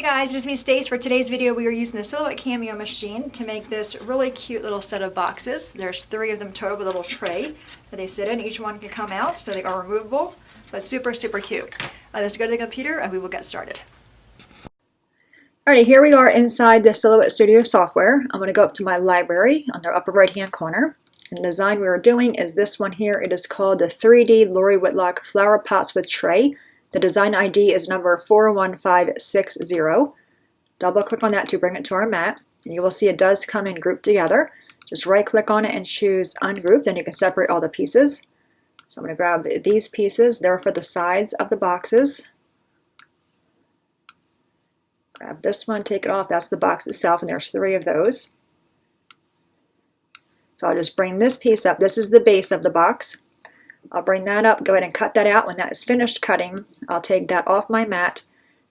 guys, just me Stace. For today's video we are using the Silhouette Cameo machine to make this really cute little set of boxes. There's 3 of them total with a little tray that they sit in. Each one can come out, so they are removable, but super cute. Let's go to the computer and we will get started. Alrighty, here we are inside the Silhouette Studio software. I'm going to go up to my library on the upper right hand corner. And the design we are doing is this one here. It is called the 3D Lori Whitlock Flower Pots with Tray. The design ID is number 41560. Double click on that to bring it to our mat. And you will see it does come in grouped together. Just right click on it and choose ungroup, then you can separate all the pieces. So I'm going to grab these pieces. They're for the sides of the boxes. Grab this one, take it off. That's the box itself, and there's 3 of those. So I'll just bring this piece up. This is the base of the box. I'll bring that up, go ahead and cut that out. When that is finished cutting, I'll take that off my mat.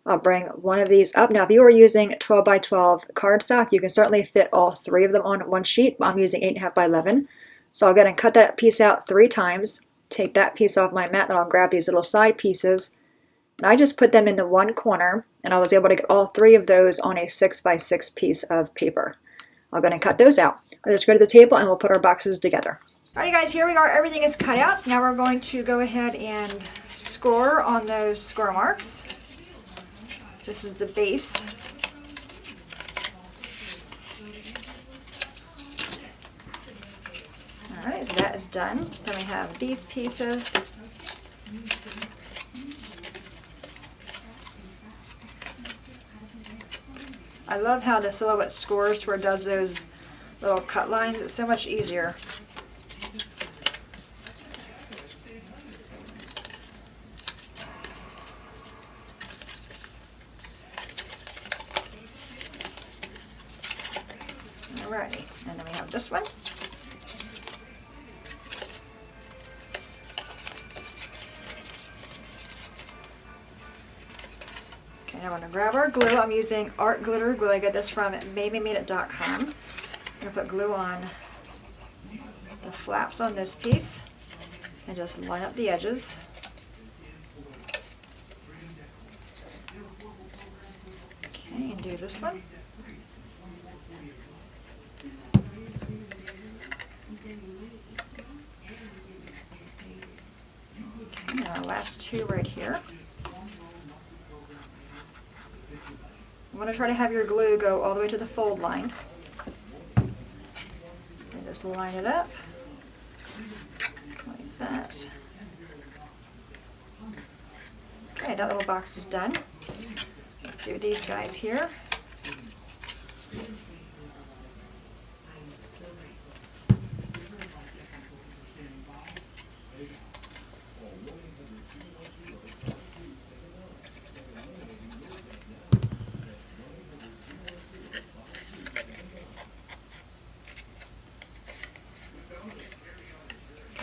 I'll bring one of these up. Now, if you are using 12 by 12 cardstock, you can certainly fit all 3 of them on one sheet. I'm using 8.5 by 11. So I'll go ahead and cut that piece out 3 times. Take that piece off my mat, then I'll grab these little side pieces. And I just put them in the one corner, and I was able to get all 3 of those on a 6 by 6 piece of paper. I'll go ahead and cut those out. Let's go to the table and we'll put our boxes together. Alrighty guys, here we are. Everything is cut out. Now we're going to go ahead and score on those score marks. This is the base. Alright, so that is done. Then we have these pieces. I love how the Silhouette scores where it does those little cut lines. It's so much easier. Alrighty, and then we have this one. Okay, now I'm going to grab our glue. I'm using Art Glitter Glue. I get this from babymadeit.com. I'm going to put glue on the flaps on this piece and just line up the edges. Okay, and do this one. And our last 2 right here. You want to try to have your glue go all the way to the fold line. And just line it up like that. Okay, that little box is done. Let's do these guys here.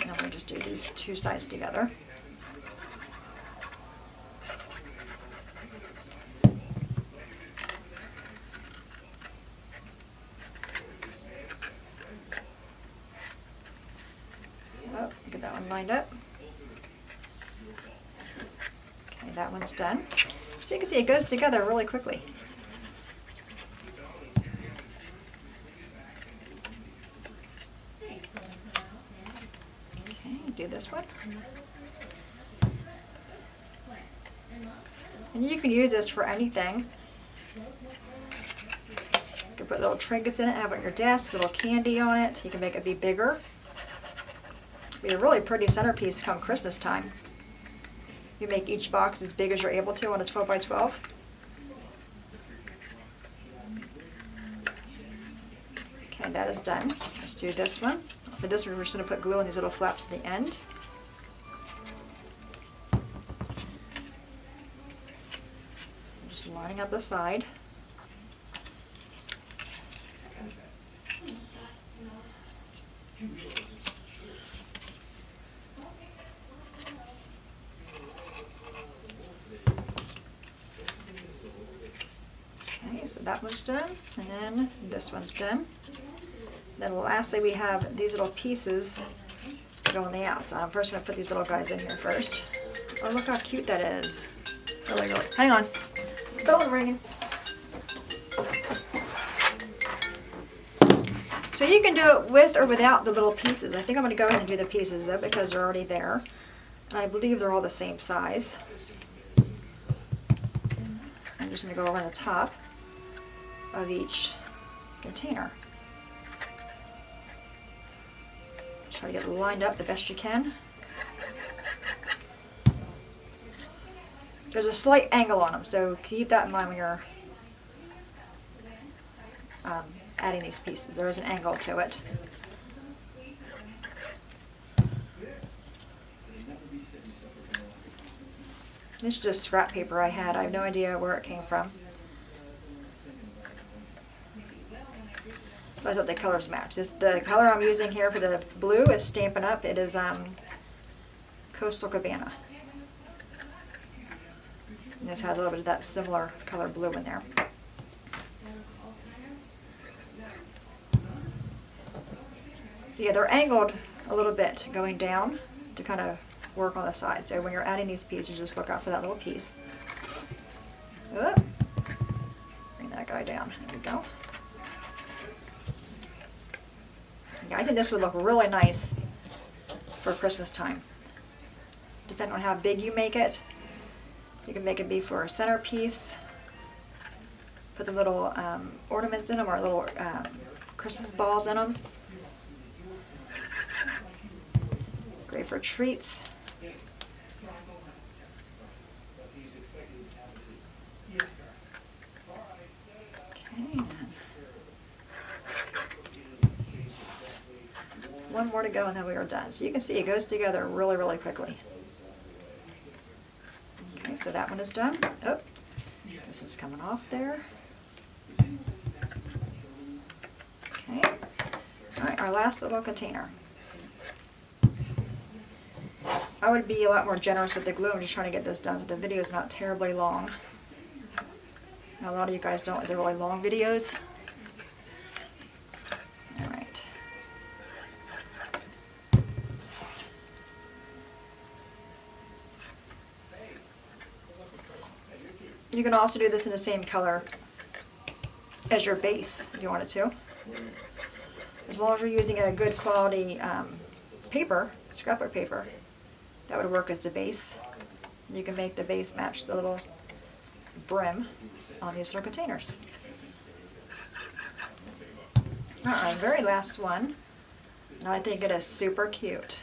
Now we'll just do these 2 sides together. Oh, get that one lined up. Okay, that one's done. So you can see it goes together really quickly. Do this one. And you can use this for anything. You can put little trinkets in it, have it on your desk, a little candy on it. You can make it be bigger. Be a really pretty centerpiece come Christmas time. You make each box as big as you're able to on a 12 by 12. Okay, that is done. Let's do this one. For this one, we're just going to put glue on these little flaps at the end. Just lining up the side. Okay, so that one's done, and then this one's done. Then lastly we have these little pieces that go on the outside. I'm first going to put these little guys in here first. Oh, look how cute that is. Really. Hang on. Phone ringing. So you can do it with or without the little pieces. I think I'm going to go ahead and do the pieces though because they're already there. And I believe they're all the same size. I'm just going to go over the top of each container. Try to get it lined up the best you can. There's a slight angle on them, so keep that in mind when you're adding these pieces. There is an angle to it. This is just scrap paper I had. I have no idea where it came from. But I thought the colors match. The color I'm using here for the blue is Stampin' Up. It is Coastal Cabana. And this has a little bit of that similar color blue in there. So yeah, they're angled a little bit going down to kind of work on the side. So when you're adding these pieces, just look out for that little piece. Oh, bring that guy down. There we go. Yeah, I think this would look really nice for Christmas time. Depending on how big you make it, you can make it be for a centerpiece. Put some little ornaments in them or little Christmas balls in them. Great for treats. Okay. One more to go and then we are done. So you can see it goes together really, really quickly. Okay, so that one is done. Oh, this is coming off there. Okay. All right, our last little container. I would be a lot more generous with the glue. I'm just trying to get this done so the video is not terribly long. Now, a lot of you guys don't like the really long videos. All right. You can also do this in the same color as your base if you wanted to. As long as you're using a good quality paper, scrapbook paper, that would work as the base. You can make the base match the little brim on these little containers. Alright, very last one. And I think it is super cute.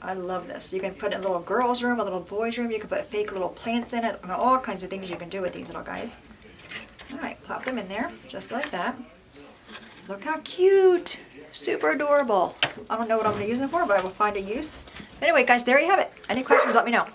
I love this. You can put it in a little girl's room, a little boy's room. You can put fake little plants in it. I mean, all kinds of things you can do with these little guys. Alright, plop them in there, just like that. Look how cute! Super adorable. I don't know what I'm going to use them for, but I will find a use. Anyway, guys, there you have it. Any questions, let me know.